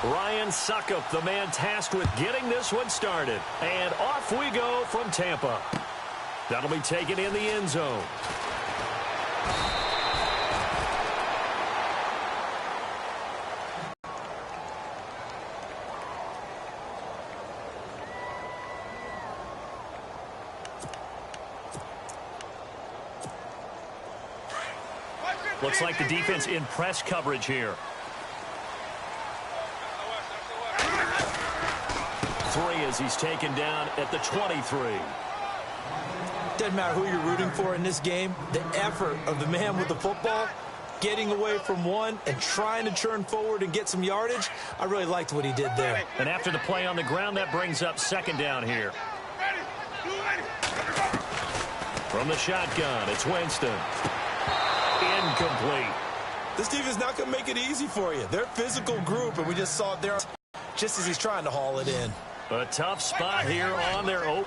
Ryan Suckup, the man tasked with getting this one started. And off we go from Tampa. That'll be taken in the end zone. Looks like the defense in press coverage here. 3 as he's taken down at the 23. Doesn't matter who you're rooting for in this game. The effort of the man with the football, getting away from one and trying to turn forward and get some yardage, I really liked what he did there. And after the play on the ground, that brings up second down here. From the shotgun, it's Winston. Incomplete. This defense is not going to make it easy for you. They're a physical group, and we just saw it there just as he's trying to haul it in. A tough spot here on their open.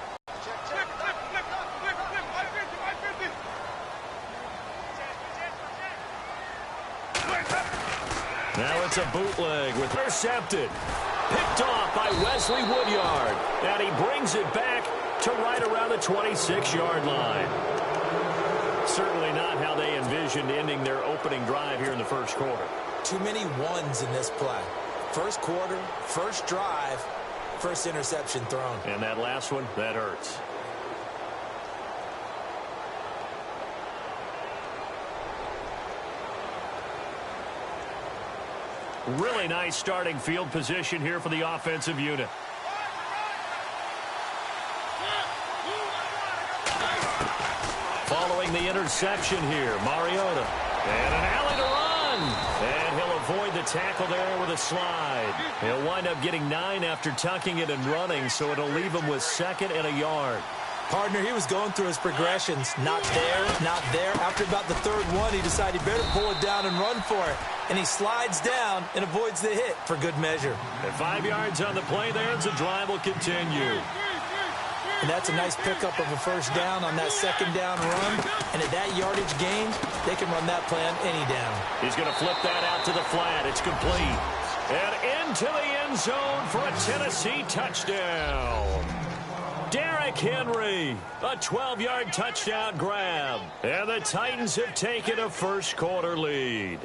Now it's a bootleg with intercepted. Picked off by Wesley Woodyard. And he brings it back to right around the 26-yard line. Certainly not how they envisioned ending their opening drive here in the first quarter. Too many ones in this play. First quarter, first drive, first interception thrown. And that last one, that hurts. Really nice starting field position here for the offensive unit. Following the interception here, Mariota. And an alley to run. And he'll avoid the tackle there with a slide. He'll wind up getting 9 after tucking it and running, so it'll leave him with 2nd and a yard. Partner, he was going through his progressions. Not there, not there. After about the 3rd one, he decided he better pull it down and run for it. And he slides down and avoids the hit for good measure. At 5 yards on the play there, as the drive will continue. And that's a nice pickup of a first down on that 2nd down run. And at that yardage gain, they can run that play on any down. He's going to flip that out to the flat. It's complete. And into the end zone for a Tennessee touchdown. Derrick Henry, a 12-yard touchdown grab. And the Titans have taken a first quarter lead.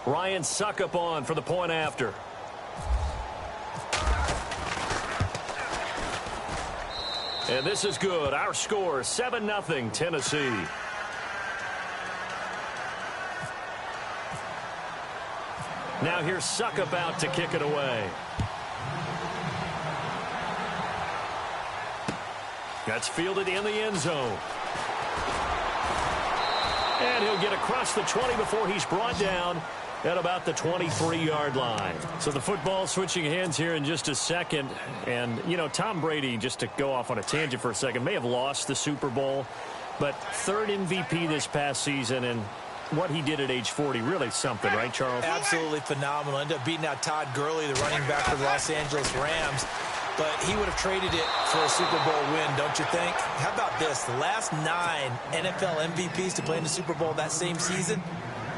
Ryan Suckup on for the point after. And this is good. Our score, 7-0 Tennessee. Now here's Suckup out to kick it away. That's fielded in the end zone. And he'll get across the 20 before he's brought down at about the 23-yard line. So the football switching hands here in just a second. And, you know, Tom Brady, just to go off on a tangent for a second, may have lost the Super Bowl, but 3rd MVP this past season, and what he did at age 40, really something, right, Charles? Absolutely phenomenal. Ended up beating out Todd Gurley, the running back for the Los Angeles Rams. But he would have traded it for a Super Bowl win, don't you think? How about this? The last 9 NFL MVPs to play in the Super Bowl that same season,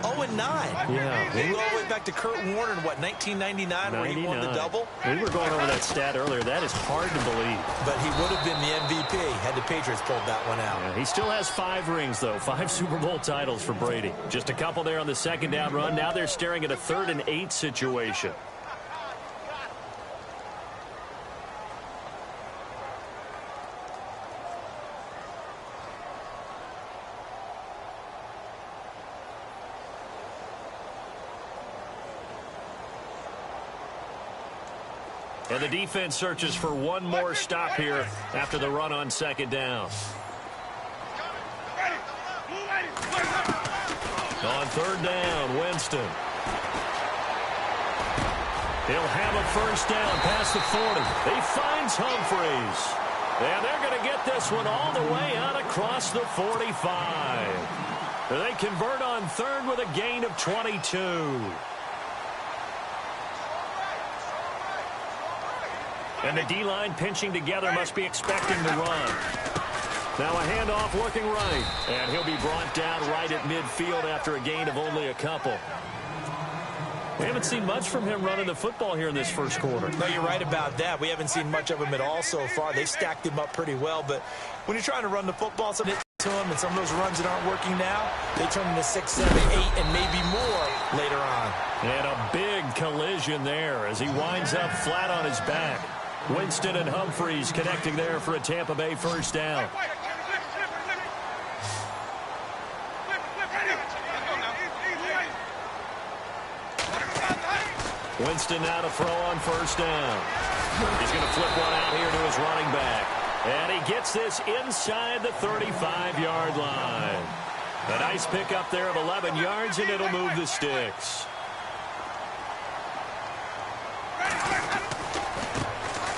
0-9. Yeah. They go all the way back to Kurt Warner in, what, 1999, where he won the double? We were going over that stat earlier. That is hard to believe. But he would have been the MVP had the Patriots pulled that one out. Yeah, he still has 5 rings, though. 5 Super Bowl titles for Brady. Just a couple there on the 2nd down run. Now they're staring at a 3rd and 8 situation. And the defense searches for one more stop here after the run on 2nd down. On 3rd down, Winston. He'll have a first down past the 40. He finds Humphreys. And they're going to get this one all the way out across the 45. They convert on 3rd with a gain of 22. And the D-line pinching together must be expecting to run. Now a handoff looking right. And he'll be brought down right at midfield after a gain of only a couple. We haven't seen much from him running the football here in this first quarter. No, you're right about that. We haven't seen much of him at all so far. They've stacked him up pretty well. But when you're trying to run the football, some to him, and some of those runs that aren't working now, they turn into 6, 7, 8, and maybe more later on. And a big collision there as he winds up flat on his back. Winston and Humphreys connecting there for a Tampa Bay first down. Winston now to throw on first down. He's going to flip one out here to his running back. And he gets this inside the 35-yard line. A nice pickup there of 11 yards, and it'll move the sticks.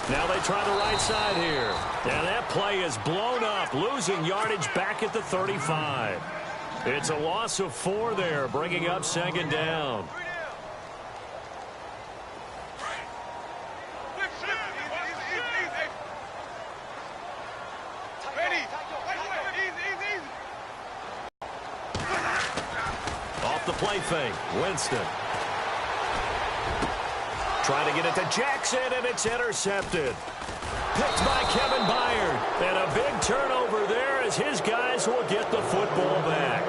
Now they try the right side here. And that play is blown up, losing yardage back at the 35. It's a loss of 4 there, bringing up second down. Off the play fake, Winston. Trying to get it to Jackson, and it's intercepted. Picked by Kevin Byard. And a big turnover there as his guys will get the football back.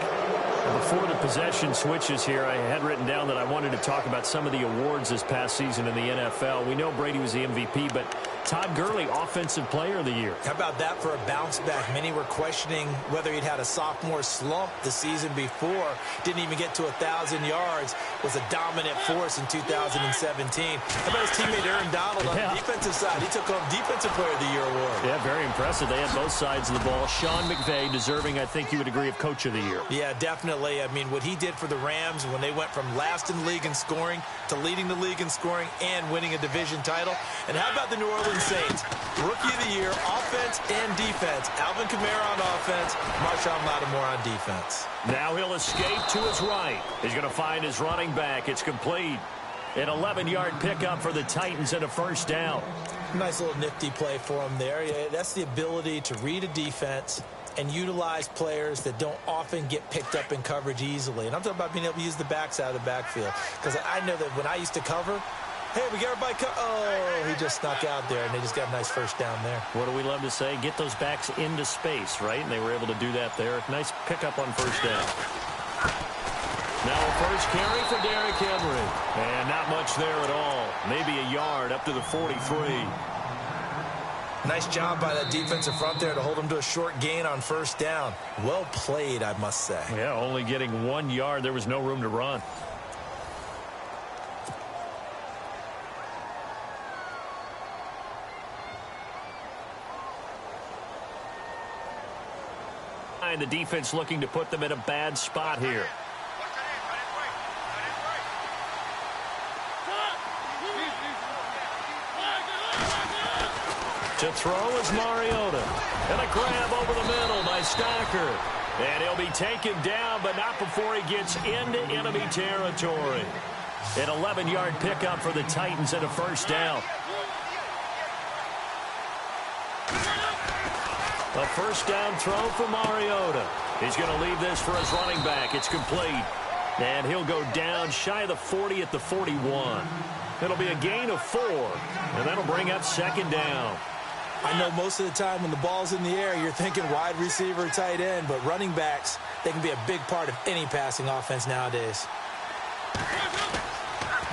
Before the possession switches here, I had written down that I wanted to talk about some of the awards this past season in the NFL. We know Brady was the MVP, but Todd Gurley, Offensive Player of the Year. How about that for a bounce back? Many were questioning whether he'd had a sophomore slump the season before. Didn't even get to 1,000 yards. Was a dominant force in 2017. How about his teammate Aaron Donald on the defensive side? He took home Defensive Player of the Year award. Yeah, very impressive. They had both sides of the ball. Sean McVay deserving, I think you would agree, of Coach of the Year. Yeah, definitely. I mean, what he did for the Rams when they went from last in the league in scoring to leading the league in scoring and winning a division title. And how about the New Orleans Saints? Rookie of the Year, offense and defense. Alvin Kamara on offense, Marshawn Lattimore on defense. Now he'll escape to his right. He's going to find his running back. It's complete. An 11-yard pickup for the Titans and a first down. Nice little nifty play for him there. Yeah, that's the ability to read a defense and utilize players that don't often get picked up in coverage easily. And I'm talking about being able to use the backs out of the backfield. Because I know that when I used to cover, hey, we got everybody. Oh, he just snuck out there, and they just got a nice first down there. What do we love to say? Get those backs into space, right? And they were able to do that there. Nice pickup on first down. Now a first carry for Derrick Henry. And not much there at all. Maybe a yard up to the 43. Nice job by that defensive front there to hold him to a short gain on first down. Well played, I must say. Yeah, only getting 1 yard. There was no room to run. The defense looking to put them in a bad spot here. To throw is Mariota. And a grab over the middle by Stocker. And he'll be taken down, but not before he gets into enemy territory. An 11-yard pickup for the Titans and a first down. A first down throw for Mariota. He's going to leave this for his running back. It's complete. And he'll go down shy of the 40 at the 41. It'll be a gain of 4. And that'll bring up second down. I know most of the time when the ball's in the air, you're thinking wide receiver, tight end. But running backs, they can be a big part of any passing offense nowadays.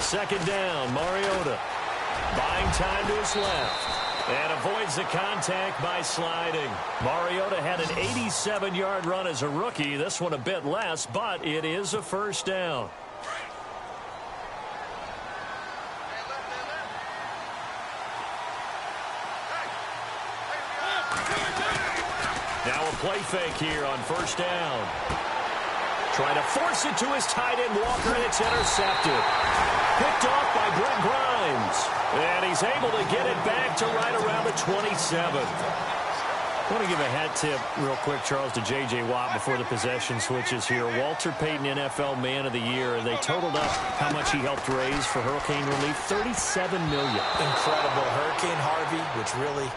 Second down, Mariota. Buying time to his left. And avoids the contact by sliding. Mariota had an 87-yard run as a rookie. This one a bit less, but it is a first down. Now a play fake here on first down. Trying to force it to his tight end, Walker, and it's intercepted. Picked off by Brent Grimes. And he's able to get it back to right around the 27. I want to give a hat tip real quick, Charles, to J.J. Watt before the possession switches here. Walter Payton, NFL Man of the Year. They totaled up how much he helped raise for hurricane relief, $37 million. Incredible. Hurricane Harvey, which really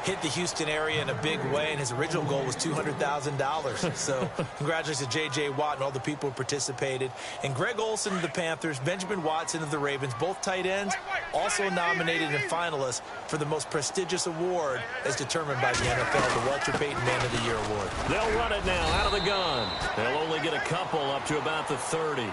hit the Houston area in a big way, and his original goal was $200,000. So congratulations to J.J. Watt and all the people who participated. And Greg Olsen of the Panthers, Benjamin Watson of the Ravens, both tight ends, also nominated and finalists for the most prestigious award as determined by the NFL, the Walter Payton Man of the Year Award. They'll run it now out of the gun. They'll only get a couple up to about the 30.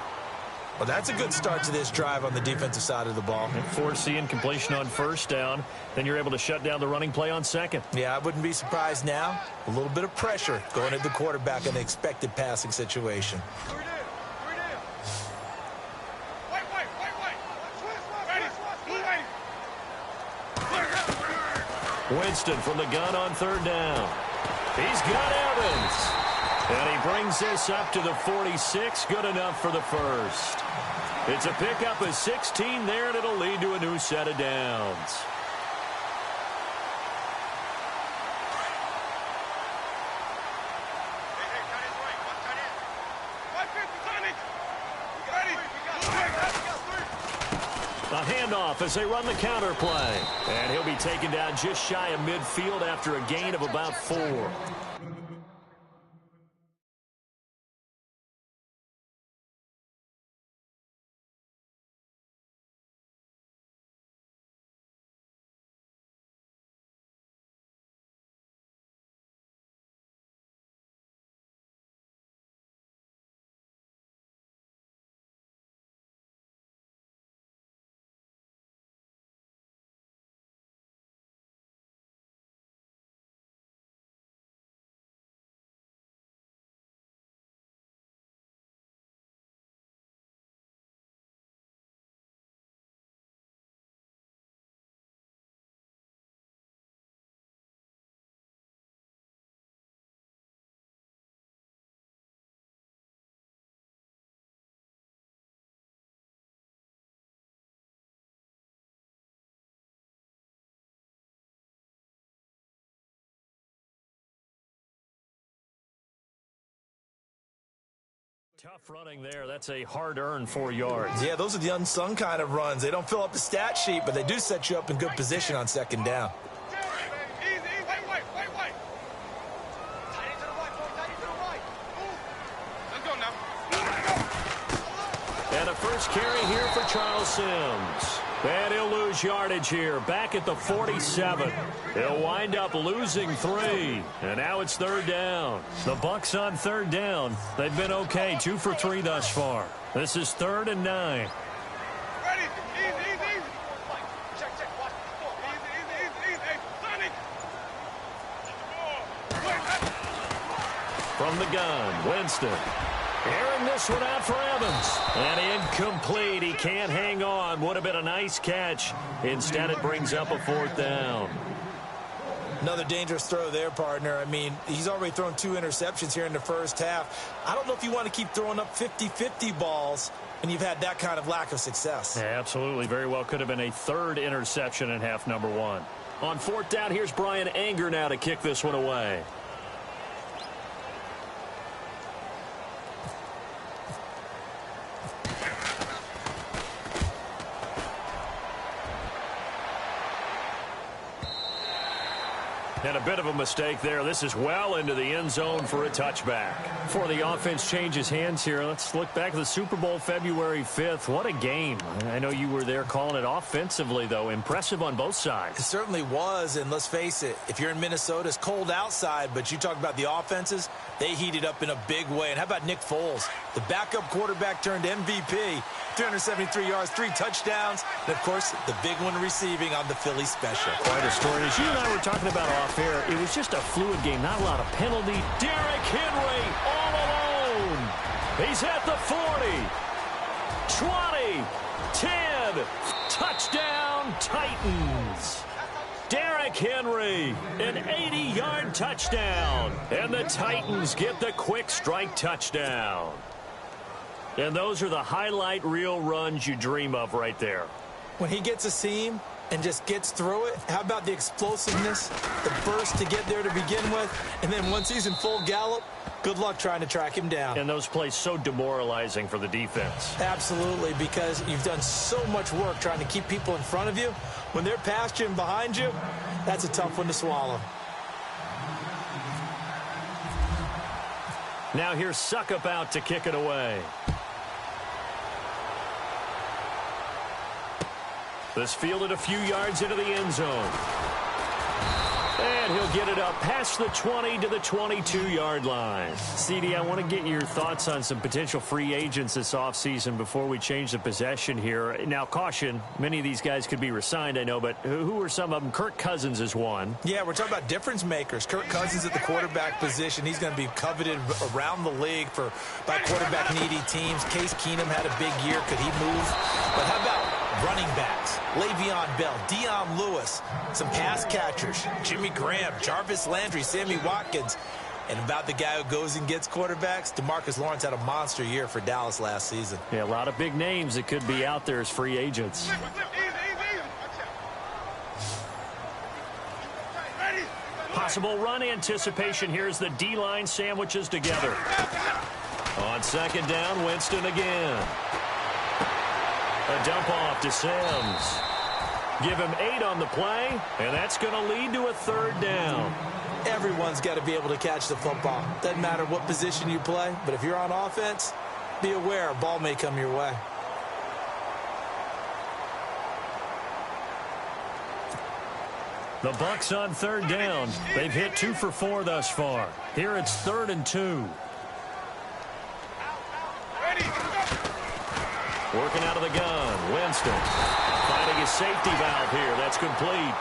Well, that's a good start to this drive on the defensive side of the ball. And forcing completion on first down. Then you're able to shut down the running play on second. Yeah, I wouldn't be surprised now. A little bit of pressure going at the quarterback in the expected passing situation. Winston from the gun on third down. He's got Evans. And he brings this up to the 46. Good enough for the first. It's a pickup of 16 there, and it'll lead to a new set of downs. A handoff as they run the counter play. And he'll be taken down just shy of midfield after a gain of about 4. Tough running there. That's a hard-earned 4 yards. Yeah, those are the unsung kind of runs. They don't fill up the stat sheet, but they do set you up in good position on second down. And a first carry here for Charles Sims. And he'll lose yardage here, back at the 47. He'll wind up losing 3. And now it's third down. The Bucs on third down. They've been okay, 2 for 3 thus far. This is 3rd and 9. From the gun, Winston. Airing this one out for Evans. And incomplete. He can't hang on. Would have been a nice catch. Instead, it brings up a 4th down. Another dangerous throw there, partner. I mean, he's already thrown 2 interceptions here in the first half. I don't know if you want to keep throwing up 50-50 balls and you've had that kind of lack of success. Yeah, absolutely. Very well could have been a 3rd interception in half number 1. On 4th down, here's Brian Anger now to kick this one away. And a bit of a mistake there. This is well into the end zone for a touchback. Before the offense changes hands here, let's look back at the Super Bowl February 5th. What a game. I know you were there calling it offensively, though. Impressive on both sides. It certainly was, and let's face it, if you're in Minnesota, it's cold outside, but you talk about the offenses, they heated up in a big way. And how about Nick Foles? The backup quarterback turned MVP. 373 yards, 3 touchdowns, and, of course, the big one receiving on the Philly special. Quite a story. As you and I were talking about off air, it was just a fluid game, not a lot of penalty. Derrick Henry all alone. He's at the 40, 20, 10, touchdown Titans. Derrick Henry, an 80-yard touchdown, and the Titans get the quick strike touchdown. And those are the highlight reel runs you dream of right there. When he gets a seam, and just gets through it, how about the explosiveness, the burst to get there to begin with, and then once he's in full gallop, good luck trying to track him down. And those plays so demoralizing for the defense. Absolutely, because you've done so much work trying to keep people in front of you. When they're past you and behind you, that's a tough one to swallow. Now here's Suckup out to kick it away. This fielded a few yards into the end zone. And he'll get it up past the 20 to the 22-yard line. CD, I want to get your thoughts on some potential free agents this offseason before we change the possession here. Now, caution, many of these guys could be re-signed, I know, but who are some of them? Kirk Cousins is one. Yeah, we're talking about difference makers. Kirk Cousins at the quarterback position. He's going to be coveted around the league by quarterback-needy teams. Case Keenum had a big year. Could he move? But how about running backs? Le'Veon Bell, Dion Lewis, some pass catchers, Jimmy Graham, Jarvis Landry, Sammy Watkins. And about the guy who goes and gets quarterbacks, DeMarcus Lawrence had a monster year for Dallas last season. Yeah, a lot of big names that could be out there as free agents. Possible run anticipation here as the D-line sandwiches together. On second down, Winston again. A dump off to Sims. Give him 8 on the play, and that's going to lead to a third down. Everyone's got to be able to catch the football. Doesn't matter what position you play, but if you're on offense, be aware a ball may come your way. The Bucs on third down. They've hit 2 for 4 thus far. Here it's 3rd and 2. Working out of the gun, Winston finding his safety valve here. That's complete.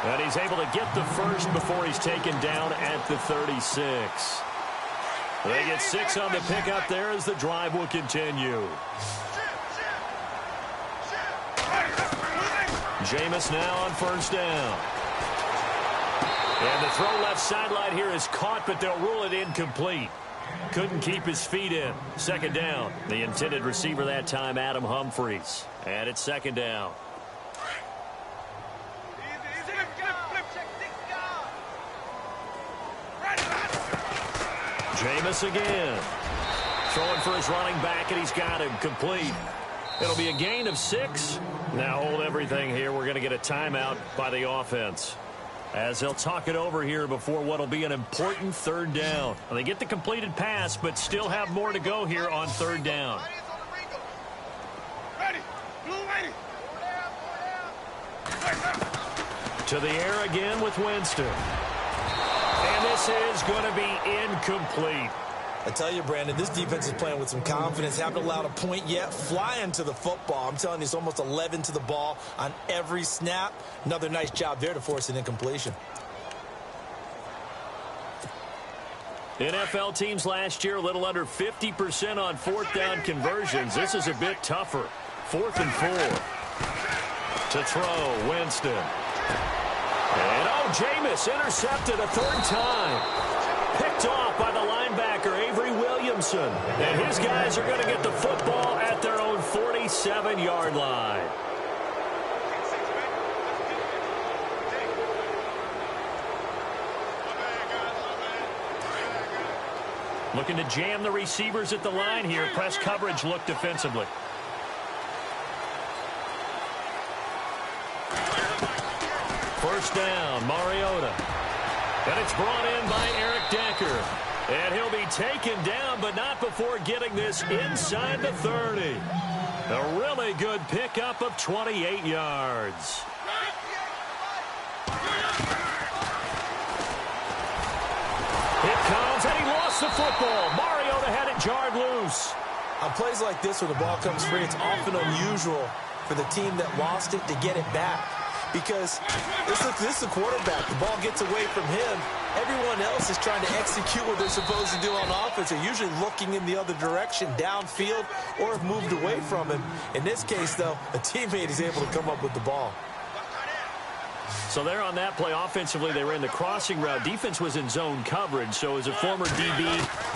And he's able to get the first before he's taken down at the 36. They get 6 on the pickup there as the drive will continue. Jameis now on first down. And the throw left sideline here is caught, but they'll rule it incomplete. Couldn't keep his feet in. Second down. The intended receiver that time, Adam Humphries. And it's second down. Jameis again. Throwing for his running back, and he's got him complete. It'll be a gain of 6. Now hold everything here. We're going to get a timeout by the offense, as they'll talk it over here before what will be an important third down. Well, they get the completed pass, but still have more to go here on third down. To the air again with Winston. And this is going to be incomplete. I tell you, Brandon, this defense is playing with some confidence. Haven't allowed a point yet. Flying to the football. I'm telling you, it's almost 11 to the ball on every snap. Another nice job there to force an incompletion. NFL teams last year a little under 50% on fourth down conversions. This is a bit tougher. 4th and 4. To throw, Winston. And Jameis intercepted a 3rd time. Picked off by the linebacker, Avery Williamson. And his guys are going to get the football at their own 47-yard line. Looking to jam the receivers at the line here. Press coverage look defensively. First down, Mariota. And it's brought in by Eric Decker. And he'll be taken down, but not before getting this inside the 30. A really good pickup of 28 yards. It comes, and he lost the football. Mariota had it jarred loose. On plays like this, when the ball comes free, it's often unusual for the team that lost it to get it back. Because this is the quarterback. The ball gets away from him. Everyone else is trying to execute what they're supposed to do on offense. They're usually looking in the other direction, downfield, or have moved away from him. In this case, though, a teammate is able to come up with the ball. So there on that play, offensively, they ran the crossing route. Defense was in zone coverage. So as a former DB,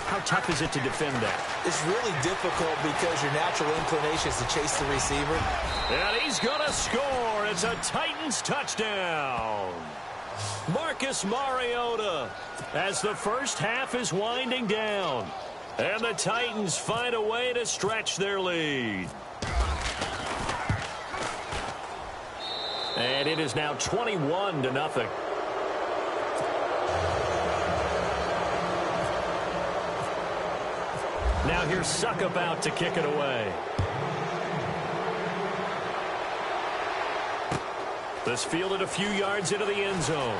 how tough is it to defend that? It's really difficult because your natural inclination is to chase the receiver. And he's going to score. It's a Titans touchdown. Marcus Mariota as the first half is winding down. And the Titans find a way to stretch their lead. And it is now 21-0. Now here's Suckup out to kick it away. This fielded a few yards into the end zone.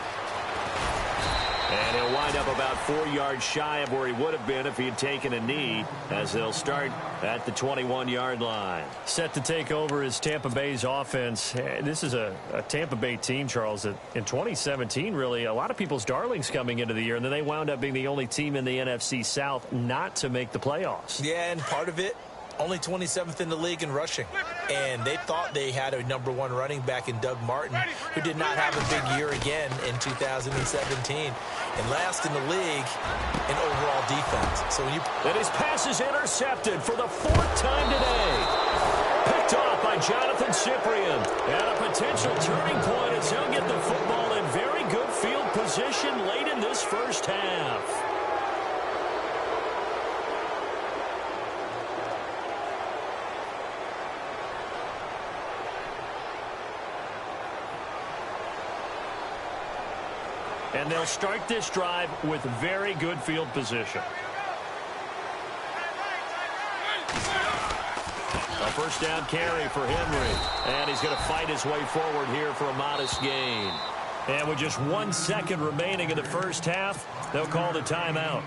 And he'll wind up about 4 yards shy of where he would have been if he had taken a knee, as they'll start at the 21-yard line. Set to take over is Tampa Bay's offense. This is a Tampa Bay team, Charles, that in 2017, really, a lot of people's darlings coming into the year, and then they wound up being the only team in the NFC South not to make the playoffs. Yeah, and part of it, only 27th in the league in rushing. And they thought they had a #1 running back in Doug Martin, who did not have a big year again in 2017. And last in the league in overall defense. So when you... And his pass is intercepted for the 4th time today. Picked off by Jonathan Cyprien. And a potential turning point as he'll get the football in very good field position late in this first half. And they'll start this drive with very good field position. A first down carry for Henry. And he's going to fight his way forward here for a modest gain. And with just 1 second remaining in the first half, they'll call the timeout.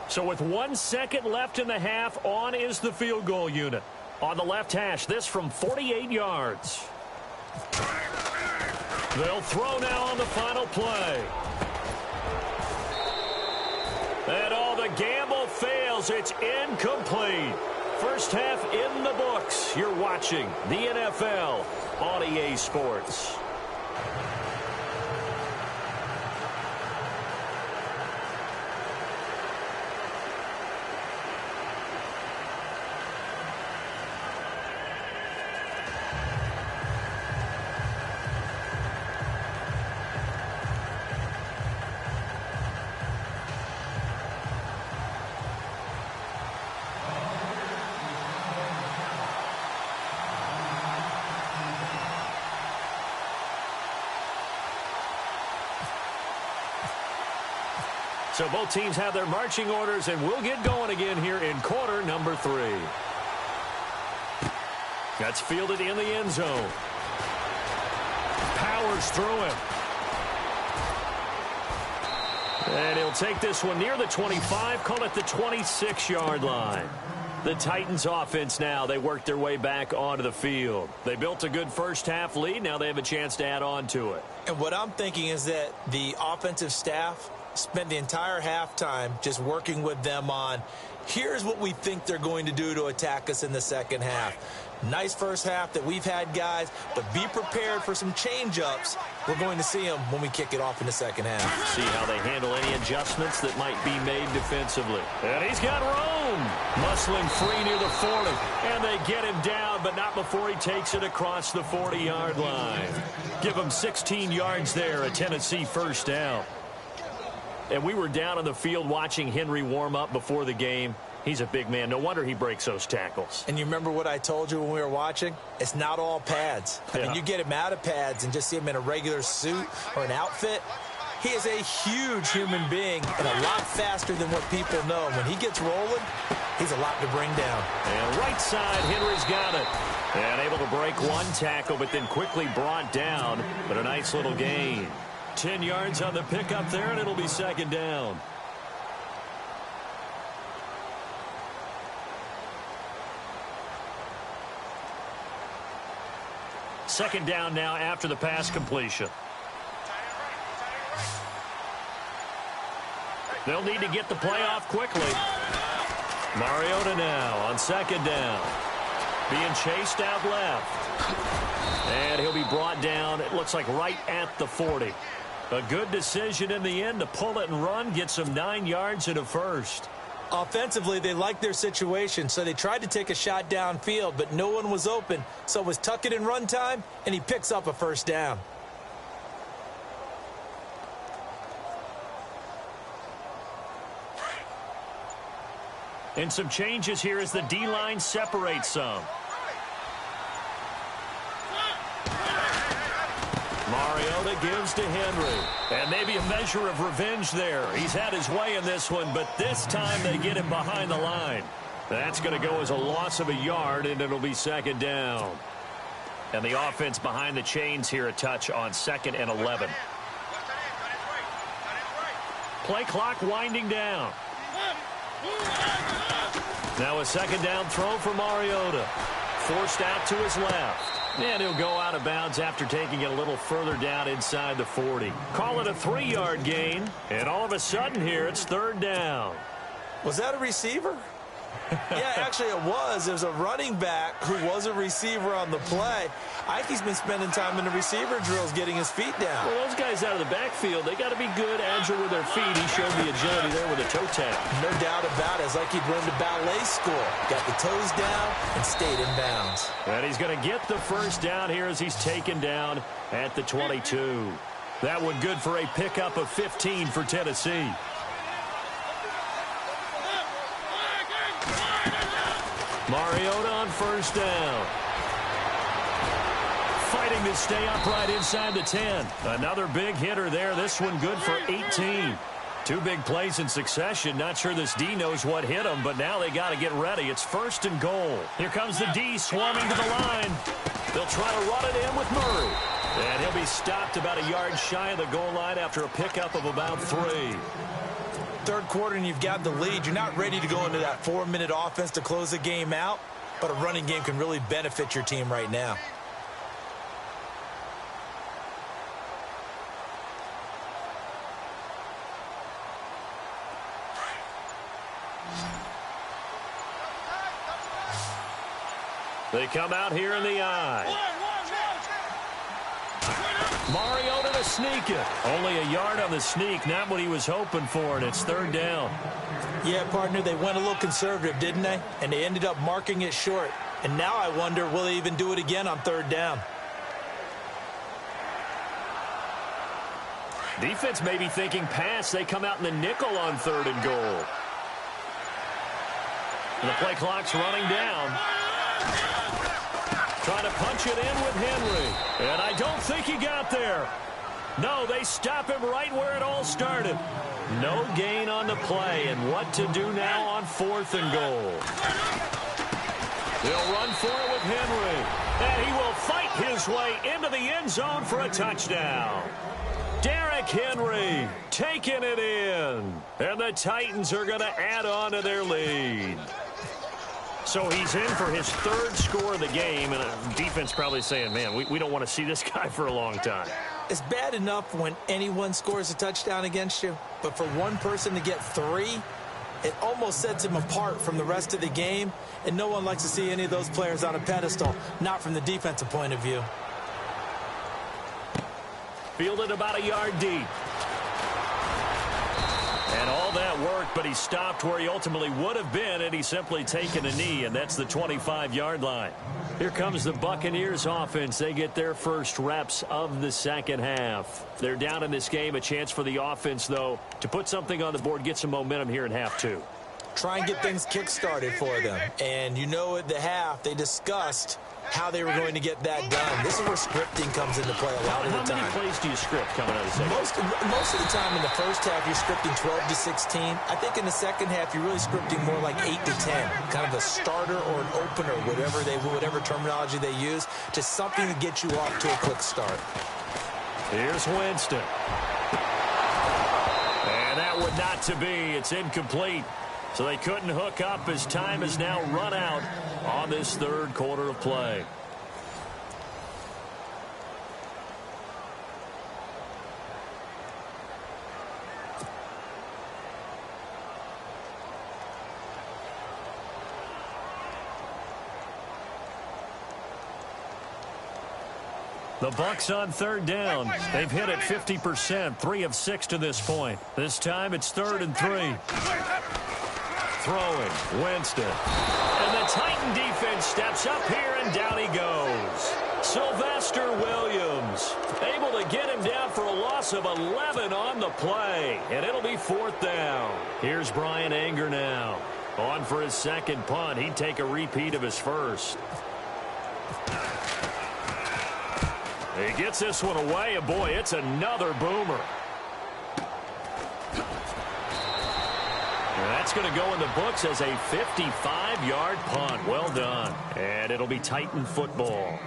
So with 1 second left in the half, on is the field goal unit. On the left hash, this from 48 yards. They'll throw now on the final play. And all the gamble fails. It's incomplete. First half in the books. You're watching the NFL on EA Sports. So both teams have their marching orders, and we'll get going again here in quarter number 3. That's fielded in the end zone. Powers through him. And he'll take this one near the 25, call it the 26-yard line. The Titans offense now, they work their way back onto the field. They built a good first half lead. Now they have a chance to add on to it. And what I'm thinking is that the offensive staff spent the entire halftime just working with them on, here's what we think they're going to do to attack us in the second half. Nice first half that we've had, guys, but be prepared for some change-ups. We're going to see them when we kick it off in the second half. See how they handle any adjustments that might be made defensively. And he's got room. Muscling free near the 40. And they get him down, but not before he takes it across the 40-yard line. Give him 16 yards there, a Tennessee first down. And we were down on the field watching Henry warm up before the game. He's a big man. No wonder he breaks those tackles. And you remember what I told you when we were watching? It's not all pads. I mean, you get him out of pads and just see him in a regular suit or an outfit. He is a huge human being and a lot faster than what people know. When he gets rolling, he's a lot to bring down. And right side, Henry's got it. And able to break one tackle, but then quickly brought down. But a nice little gain. 10 yards on the pickup there, and it'll be second down. Second down now after the pass completion. They'll need to get the play off quickly. Mariota now on second down. Being chased out left. And he'll be brought down, it looks like right at the 40. A good decision in the end to pull it and run, get some 9 yards and a first. Offensively, they liked their situation, so they tried to take a shot downfield, but no one was open. So it was tuck it and run time, and he picks up a first down. And some changes here as the D-line separates some. Mariota gives to Henry. And maybe a measure of revenge there. He's had his way in this one, but this time they get him behind the line. That's going to go as a loss of a yard, and it'll be second down. And the offense behind the chains here a touch on 2nd and 11. Play clock winding down. Now a second down throw for Mariota. Forced out to his left. And he'll go out of bounds after taking it a little further down inside the 40. Call it a 3-yard gain. And all of a sudden here, it's third down. Was that a receiver? Yeah, actually it was. There's a running back who was a receiver on the play. I think he's been spending time in the receiver drills getting his feet down. Well, those guys out of the backfield, they got to be good, agile with their feet. He showed the agility there with a toe tap. No doubt about it. It's like he'd run to ballet school. Got the toes down and stayed in bounds. And he's going to get the first down here as he's taken down at the 22. That one good for a pickup of 15 for Tennessee. Mariota on first down. Fighting to stay upright inside the 10. Another big hitter there. This one good for 18. 2 big plays in succession. Not sure this D knows what hit him, but now they got to get ready. It's 1st and goal. Here comes the D swarming to the line. They'll try to run it in with Murray. And he'll be stopped about a yard shy of the goal line after a pickup of about 3. Third quarter and you've got the lead. You're not ready to go into that 4-minute offense to close the game out, but a running game can really benefit your team right now. They come out here in the eye. Mariota to sneak it. Only a yard on the sneak, not what he was hoping for, and it's third down. Yeah, partner, they went a little conservative, didn't they? And they ended up marking it short. And now I wonder, will they even do it again on third down? Defense may be thinking pass. They come out in the nickel on 3rd and goal. And the play clock's running down. Trying to punch it in with Henry. And I don't think he got there. No, they stop him right where it all started. No gain on the play. And what to do now on 4th and goal. They'll run for it with Henry. And he will fight his way into the end zone for a touchdown. Derrick Henry taking it in. And the Titans are going to add on to their lead. So he's in for his 3rd score of the game, and the defense probably saying, man, we don't want to see this guy for a long time. It's bad enough when anyone scores a touchdown against you, but for one person to get 3, it almost sets him apart from the rest of the game, and no one likes to see any of those players on a pedestal, not from the defensive point of view. Fielded about a yard deep. And all that worked, but he stopped where he ultimately would have been, and he's simply taken a knee, and that's the 25-yard line. Here comes the Buccaneers offense. They get their first reps of the second half. They're down in this game. A chance for the offense, though, to put something on the board, get some momentum here in half 2. Try and get things kick-started for them. And you know at the half, they discussed how they were going to get that done. This is where scripting comes into play a lot of the time. How many plays do you script coming out of the second? Most of the time in the first half, you're scripting 12 to 16. I think in the second half, you're really scripting more like 8 to 10. Kind of a starter or an opener, whatever terminology they use, just something to get you off to a quick start. Here's Winston. And that would not to be. It's incomplete. So they couldn't hook up as time has now run out on this 3rd quarter of play. The Bucs on third down. They've hit it 50%, 3 of 6 to this point. This time it's 3rd and 3. Throwing, Winston. And the Titan defense steps up here, and down he goes. Sylvester Williams able to get him down for a loss of 11 on the play, and it'll be 4th down. Here's Brian Anger now. On for his second punt. He'd take a repeat of his first. He gets this one away, and boy, it's another boomer. And that's going to go in the books as a 55-yard punt. Well done. And it'll be Titan football.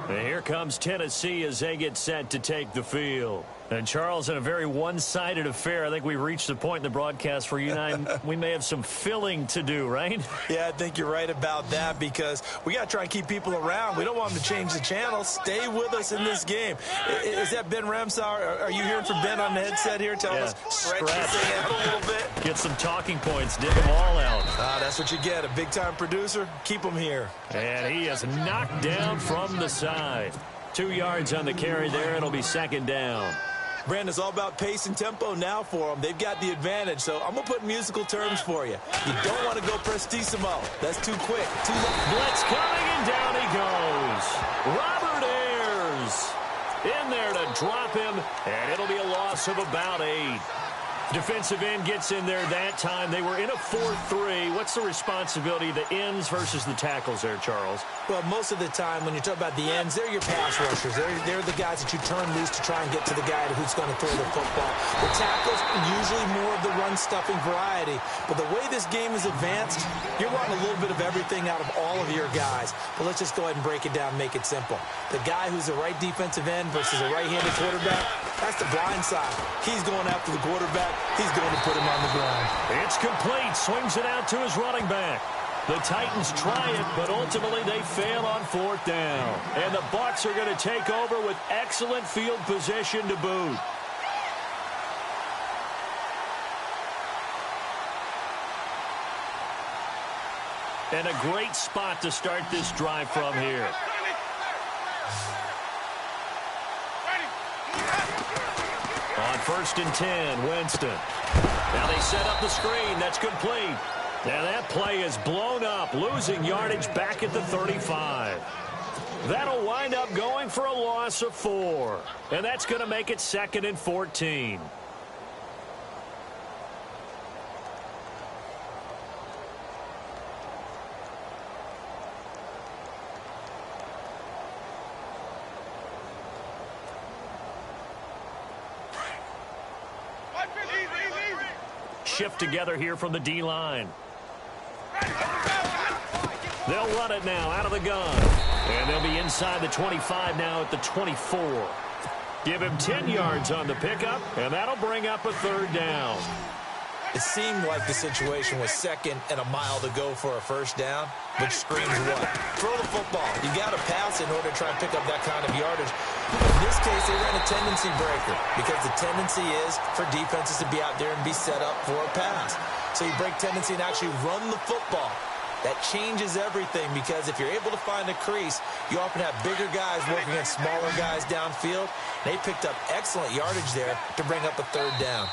And here comes Tennessee as they get set to take the field. And, Charles, in a very one-sided affair, I think we've reached the point in the broadcast where you and I, we may have some filling to do, right? Yeah, I think you're right about that because we got to try and keep people around. We don't want them to change the channel. Stay with us in this game. Is that Ben Ramsauer? Are you hearing from Ben on the headset here? Tell us, stretch this thing out a little bit. Get some talking points. Dig them all out. That's what you get. A big-time producer. Keep them here. And he is knocked down from the side. 2 yards on the carry there. It'll be 2nd down. Brandon, it's all about pace and tempo now for them. They've got the advantage, so I'm going to put musical terms for you. You don't want to go prestissimo. That's too quick, too long. Blitz coming, and down he goes. Robert Ayers in there to drop him, and it'll be a loss of about 8. Defensive end gets in there that time. They were in a 4-3. What's the responsibility of the ends versus the tackles there, Charles? Well, most of the time when you talk about the ends, they're your pass rushers. They're the guys that you turn loose to try and get to the guy who's going to throw the football. The tackles, usually more of the run-stuffing variety. But the way this game is advanced, you're wanting a little bit of everything out of all of your guys. But let's just go ahead and break it down and make it simple. The guy who's the right defensive end versus a right-handed quarterback, that's the blind side. He's going after the quarterback. He's going to put him on the ground. It's complete. Swings it out to his running back. The Titans try it, but ultimately they fail on 4th down. And the Bucs are going to take over with excellent field position to boot. And a great spot to start this drive from here. On 1st and 10, Winston. Now they set up the screen. That's complete. Now that play is blown up, losing yardage back at the 35. That'll wind up going for a loss of 4. And that's going to make it 2nd and 14. Shift together here from the D-line. They'll run it now out of the gun. And they'll be inside the 25 now at the 24. Give him 10 yards on the pickup, and that'll bring up a 3rd down. It seemed like the situation was 2nd and a mile to go for a 1st down, which screams what? Throw the football. You got to pass in order to try and pick up that kind of yardage. In this case, they ran a tendency breaker because the tendency is for defenses to be out there and be set up for a pass. So you break tendency and actually run the football. That changes everything because if you're able to find a crease, you often have bigger guys working against smaller guys downfield. They picked up excellent yardage there to bring up a 3rd down.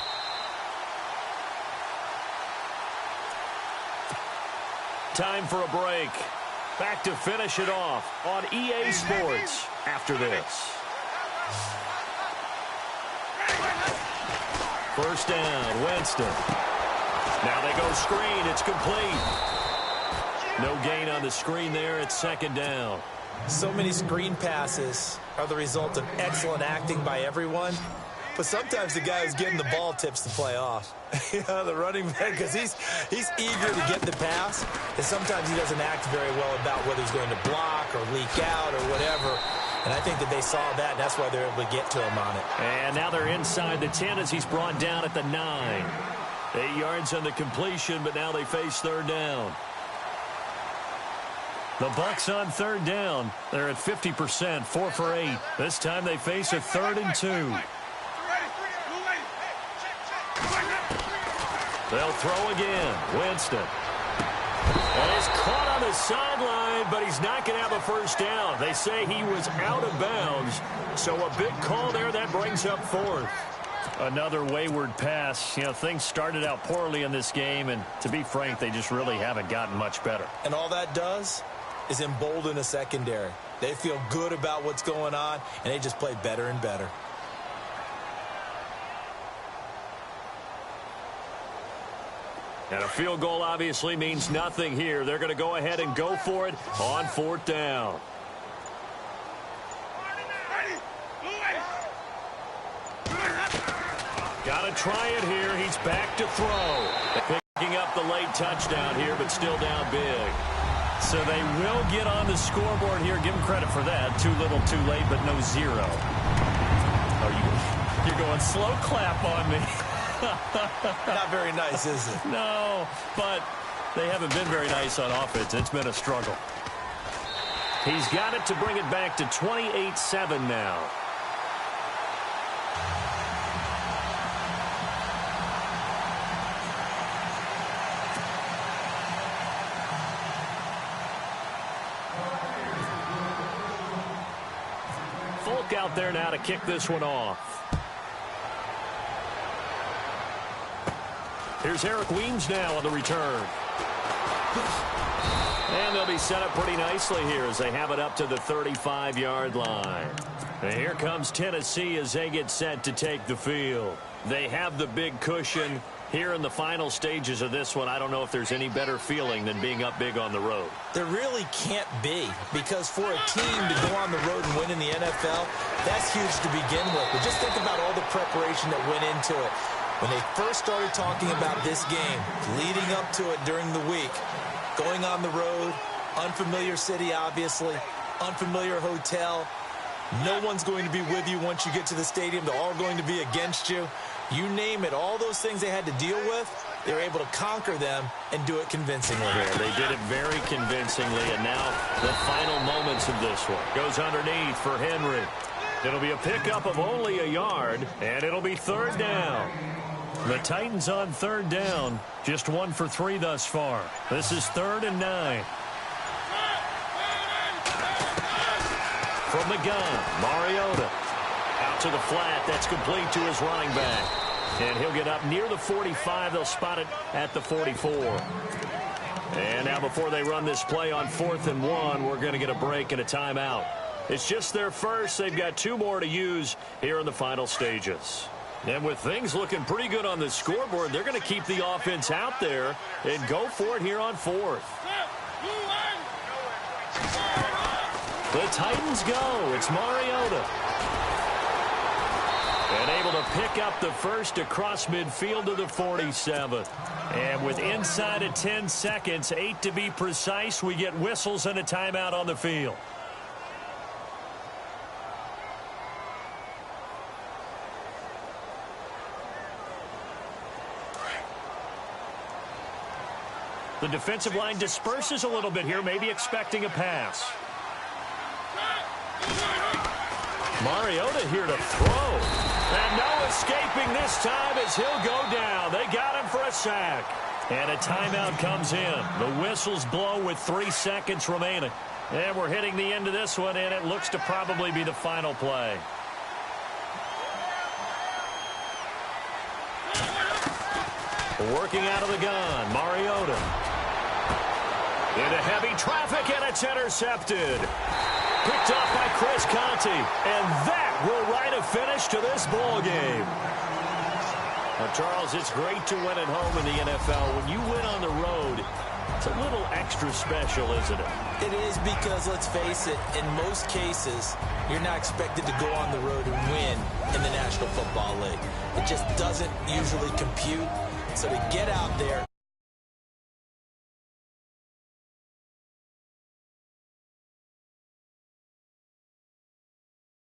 Time for a break. Back to finish it off on EA Sports after this. 1st down, Winston. Now they go screen. It's complete. No gain on the screen there. It's 2nd down. So many screen passes are the result of excellent acting by everyone. But sometimes the guy who's getting the ball tips the play off. You know, the running back, because he's eager to get the pass, and sometimes he doesn't act very well about whether he's going to block or leak out or whatever. And I think that they saw that, and that's why they're able to get to him on it. And now they're inside the 10 as he's brought down at the 9. 8 yards on the completion, but now they face 3rd down. The Bucs on 3rd down. They're at 50%, 4 for 8. This time they face a 3rd and 2. They'll throw again. Winston. And he's caught on the sideline drive, but he's not going to have a first down. They say he was out of bounds, so a big call there that brings up fourth. Another wayward pass. You know, things started out poorly in this game, and to be frank, they just really haven't gotten much better. And all that does is embolden a secondary. They feel good about what's going on, and they just play better and better. And a field goal obviously means nothing here. They're going to go ahead and go for it on fourth down. Got to try it here. He's back to throw. Picking up the late touchdown here, but still down big. So they will get on the scoreboard here. Give them credit for that. Too little, too late, but no zero. You're going slow clap on me. Not very nice, is it? No, but they haven't been very nice on offense. It's been a struggle. He's got it to bring it back to 28-7 now. Folk out there now to kick this one off. Here's Eric Weems now on the return. And they'll be set up pretty nicely here as they have it up to the 35-yard line. And here comes Tennessee as they get set to take the field. They have the big cushion here in the final stages of this one. I don't know if there's any better feeling than being up big on the road. There really can't be, because for a team to go on the road and win in the NFL, that's huge to begin with. But just think about all the preparation that went into it. When they first started talking about this game, leading up to it during the week, going on the road, unfamiliar city, obviously, unfamiliar hotel. No one's going to be with you once you get to the stadium. They're all going to be against you. You name it, all those things they had to deal with, they were able to conquer them and do it convincingly. Yeah, they did it very convincingly, and now the final moments of this one. Goes underneath for Henry. It'll be a pickup of only a yard, and it'll be third down. The Titans on third down, just 1 for 3 thus far. This is 3rd and 9. From the gun, Mariota. Out to the flat, that's complete to his running back. And he'll get up near the 45. They'll spot it at the 44. And now before they run this play on 4th and 1, we're going to get a break and a timeout. It's just their first. They've got 2 more to use here in the final stages. And with things looking pretty good on the scoreboard, they're going to keep the offense out there and go for it here on 4th. The Titans go. It's Mariota. And able to pick up the first across midfield to the 47. And with inside of 10 seconds, 8 to be precise, we get whistles and a timeout on the field. The defensive line disperses a little bit here, maybe expecting a pass. Mariota here to throw. And no escaping this time as he'll go down. They got him for a sack. And a timeout comes in. The whistles blow with 3 seconds remaining. And we're hitting the end of this one, and it looks to probably be the final play. Working out of the gun, Mariota. Into heavy traffic, and it's intercepted. Picked off by Chris Conte, and that will write a finish to this ball game. Now, Charles, it's great to win at home in the NFL. When you win on the road, it's a little extra special, isn't it? It is, because, let's face it, in most cases, you're not expected to go on the road and win in the National Football League. It just doesn't usually compute. So to get out there